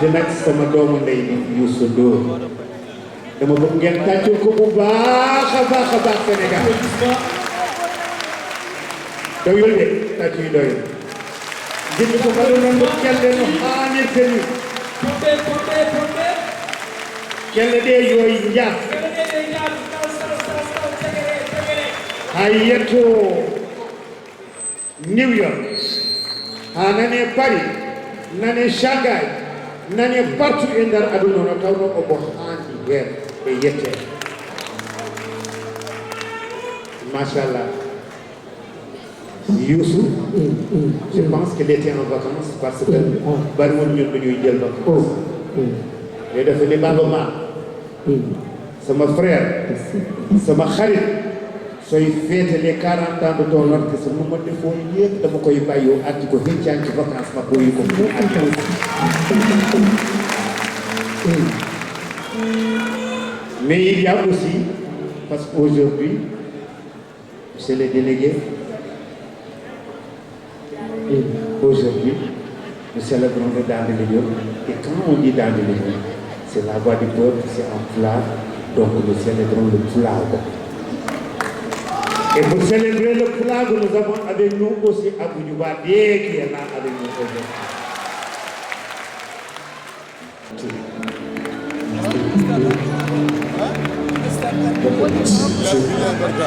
te nag sama doomu ndey bi Youssou Ndour dama bëgg ngeen tàccul ko bu baax a baax Sénégal doyul de tàcc yi doyul jënd ko ba doon no kelle no haanirte ni kelle ɗe yoyi njaaf ha yetto New York ha nane Paris nane Shanghai nane partout e nder aduna no tawno omo haandi hen e yette machallah Youssou je pense qu'il était en vacances parce que bari woon ñun dañuy jël vacances mais dafa ne Baba Ma sama frère sama xarit sooy fêter les 40 ans de ton orchestre mu ma defoo yëpp dama koy bàyyoo atti ko hiccaan ci vacances ma koy ko mu atti mais il y a aussi parce qu'aujourd'hui c'est les délégués aujourd'hui nous célébrons le Daande Leñol et quand on dit Daande Leñol c'est la voix du peuple, c'est en pulaar donc nous célébrons le pulaar. Et pour célébrer le pulaar, nous avons avec nous aussi Abou Dioubade qui est là avec nous aujourd'hui.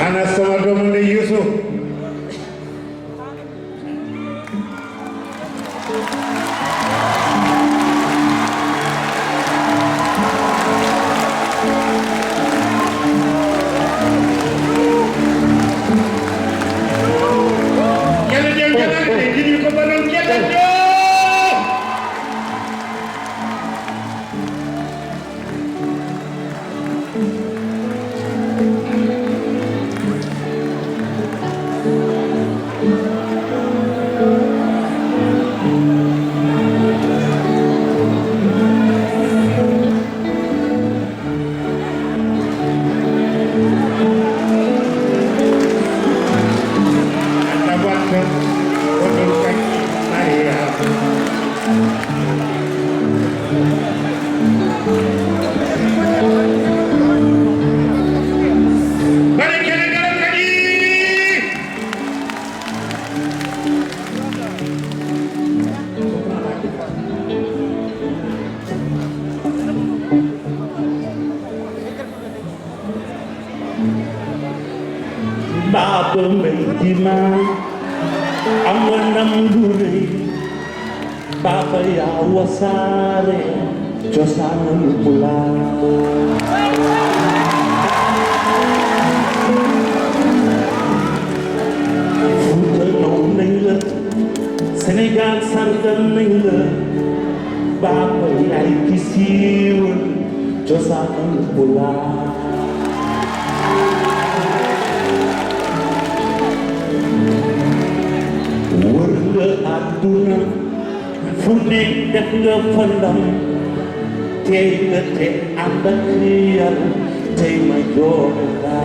Ana sama doomu ndey Youssou Baba Medina amanam gurey Baba ya wasare cosaanul pulaar Fuuta naw nañ la Sénégal sargal nañ la Baba yaay ki siiwal cosaanul pulaar aduna fu nekk def nga fa ndam tey nga te ànd ak Yàlla tey ma jox la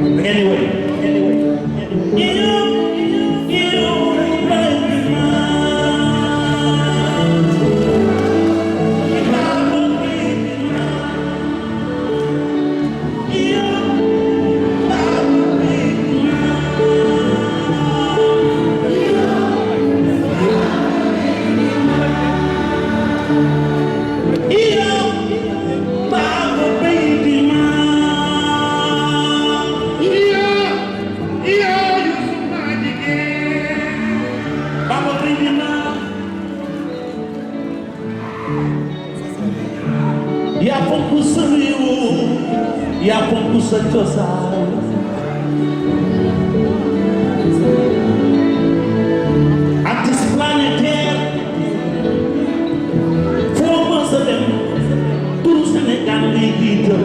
Anyway. Ya fonk sa réew ya fonk sa cosaan artiste planétaire foo mës a dem turu Sénégal ngay jiital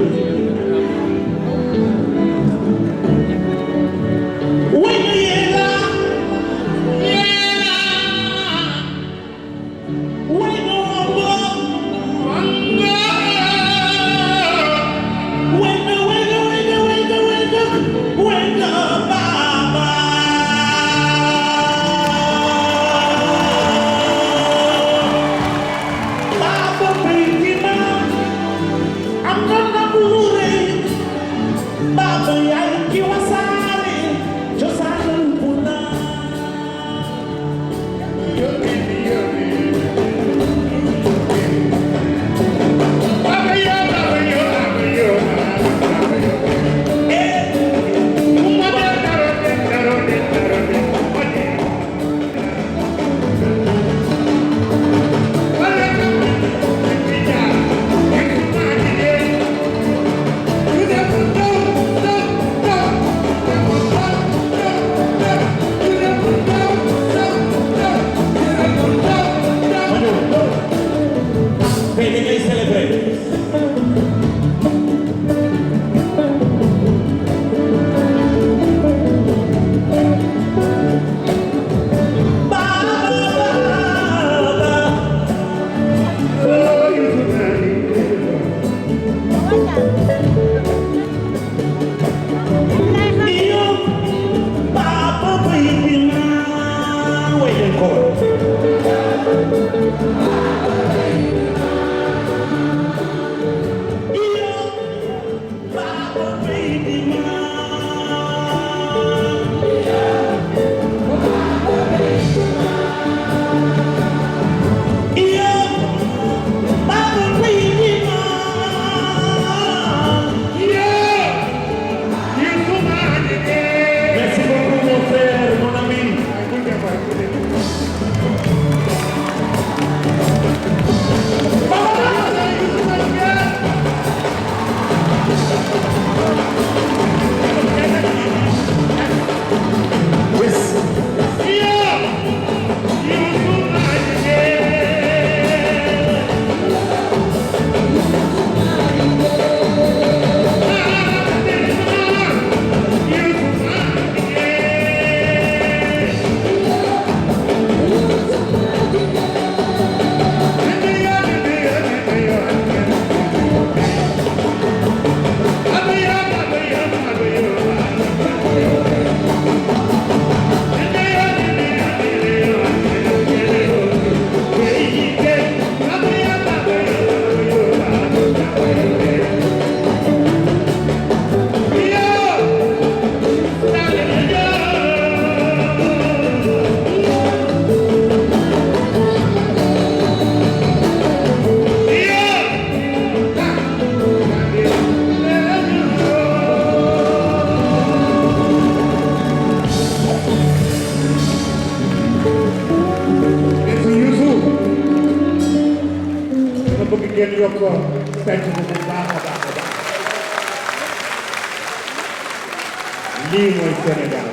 lii mooy Sénégal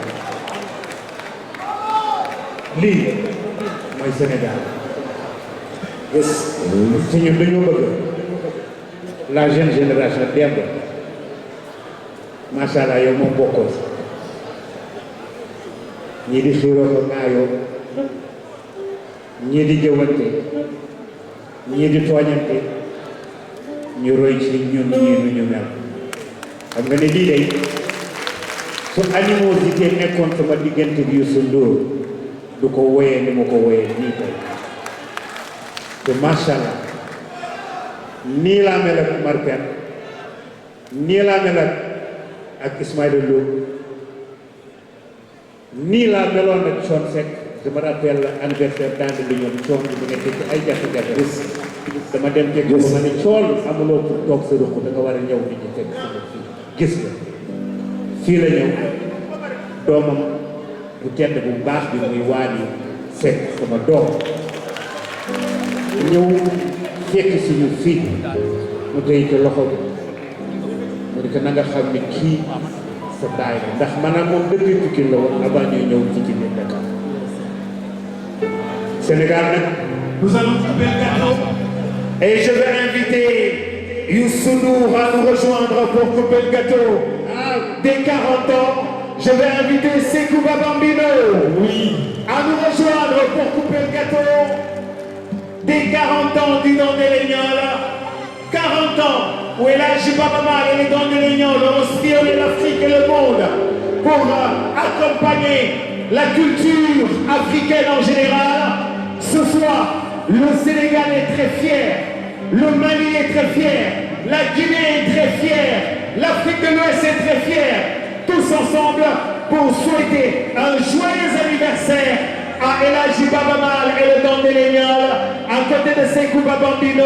lii mooy Sénégal gis ci ñun dañoo bëgg la jeune génération démb macha allah yow moom bokkoo si ñii di xiiroo ko ngaayoo ñii di jëwante ñii di tooñante ñu roy ci ñun ñii nu ñu mel xam nga ne lii day su animosité nekkoon sama diggante bi Youssou Ndour du ko woyee ni ma ko woyee nii tey te macha allah nii laa mel ak Umar Pène nii laa mel ak Ismaïla Lo nii laa meloon ak Thione Seck je me rappelle anniversaire Daande Leñol Thione bu nekkee ci ay jafe-jafe dama dem teg ko ma ne Thione amuloo pour toog sa ruq da nga war a ñëw nit ñi teg sama fii gis nga fii la ñëw doomam bu tedd bu baax bi muy Waly Seck sama doom ñëw fekk suñu fii mu tey ci loxo bi mu ne ko na nga xam ne kii sa baay la ndax maanaam moom depuis Pikine la woon avant ñuy ñëw ci biir Dakar Sénégal nag nous allons couper le gâteau et je vais inviter Youssou Ndour à nous rejoindre pour couper le gâteau. Dès 40 ans, je vais inviter Sekouba Bambino à nous rejoindre pour couper le gâteau. Dès 40 ans du Daande Leñol, 40 ans où elle agit pas mal et les Daande Leñol ont sillonné l'Afrique et le monde pour accompagner la culture africaine en général. Ce soir, le Sénégal est très fier, le Mali est très fier, la Guinée est très fière, l'Afrique de l'Ouest est très fière, tous ensemble pour souhaiter un joyeux anniversaire à El Hadji Baba Mal et le Daande Leñol, à côté de Sekouba Bambino,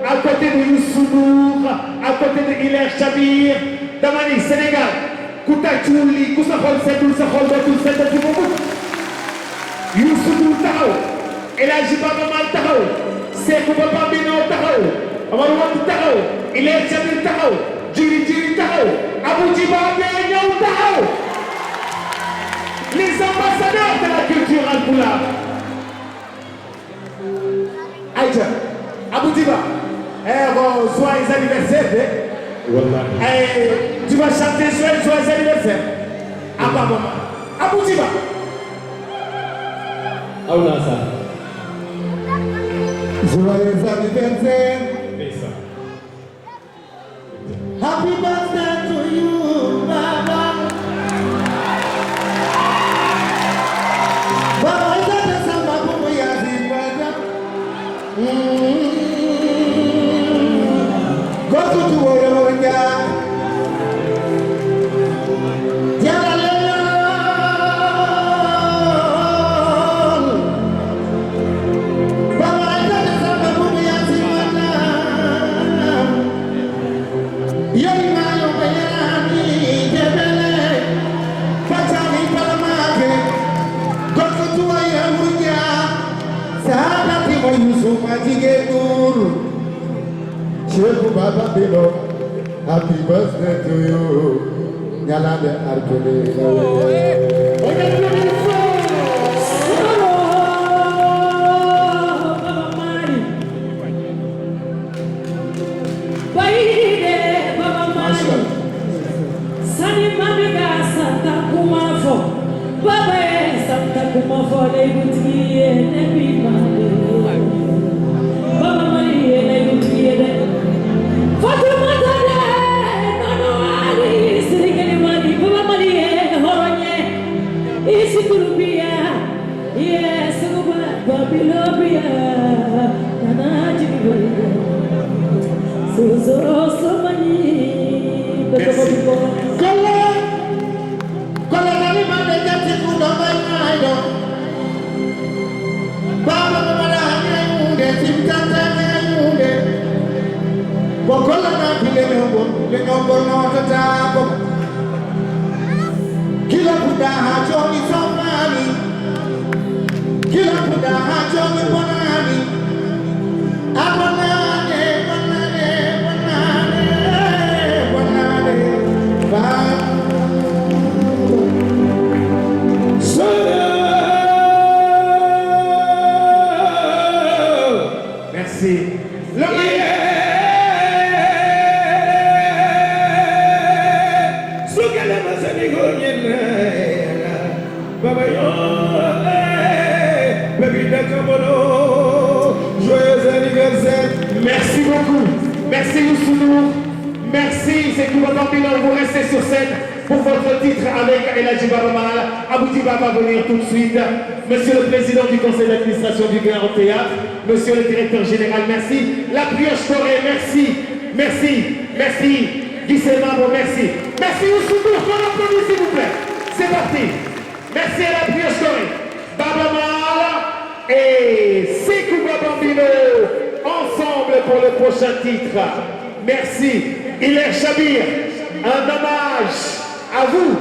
à côté de Youssou Ndour, à côté de Hilaire Chabir. dama ni Sénégal ku tàccuwul lii ku sa xol seddul sa xol dootul seddati mu mukk. Youssou Ndour taxaw, El Hadji Baba Mal taxaw, Sekouba Bambino taxaw, Omar Wade taxaw, Hilaire Chabir taxaw, Jiri taxaw, Abou Djiba ñëw taxaw. Les ambassadeurs de la culture alpulaar. Aïcha, Abou Djiba, bon, joyeux anniversaire. Tu vas chanter joyeux anniversaire. Maman. Abou Djiba. Joyeux anniversaire. Happy birthday to you, Baba. Baba, that's a Baba, we are the brother. Go to Warrior. Happy birthday to you. Nyalande Arpele. Merci beaucoup. Merci Youssou Ndour. Merci Sekouba Bambino. Vous restez sur scène. pour votre titre avec El Hadji Baba Mal. Aboudiba va venir tout de suite. Monsieur le président du conseil d'administration du Grand Théâtre, monsieur le directeur général, merci. La brioche dorée, merci. Merci, merci. Guy Mamo, merci. Merci Oussoudour, qu'on applaudit s'il vous plaît. C'est parti. Merci à la brioche dorée. Baba Mal et Sekou Bambino ensemble pour le prochain titre. Merci. Hilaire Chabir, un hommage à vous.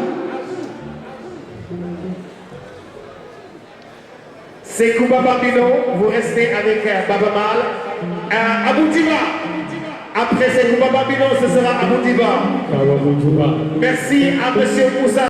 Sekou Bambino, vous restez avec Baba Mal. Aboudiba. Après Sekou Bambino, ce sera Aboudiba. Merci à monsieur Moussa.